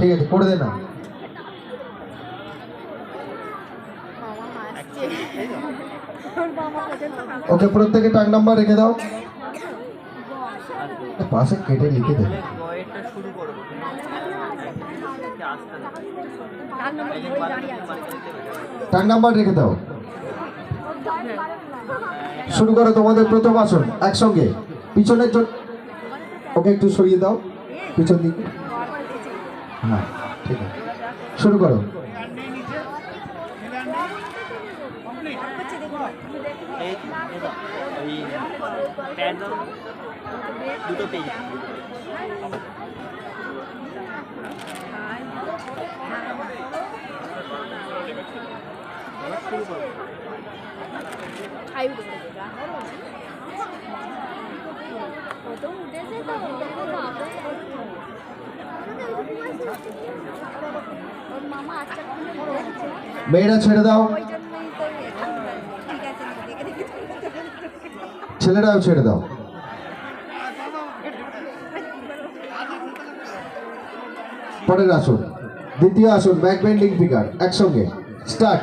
ঠিক আছে করে দে না। ওকে প্রত্যেকে টাং নাম্বার রেখে দাও, পাশে কেটে লিখে দেবে। টাং নাম্বার রেখে দাও। শুরু করো তোমাদের প্রথম আসন একসঙ্গে। পিছনের জন্য ওকে একটু সরিয়ে দাও পিছন দিকে। হ্যাঁ ঠিক আছে, শুরু করো। দুটো পেজ মেয়েরা ছেড়ে দাও, ছেলেরাও ছেড়ে দাও। পরের আসন দ্বিতীয় আসন ব্যাক বেন্ডিং ফিগার একসঙ্গে স্টার্ট।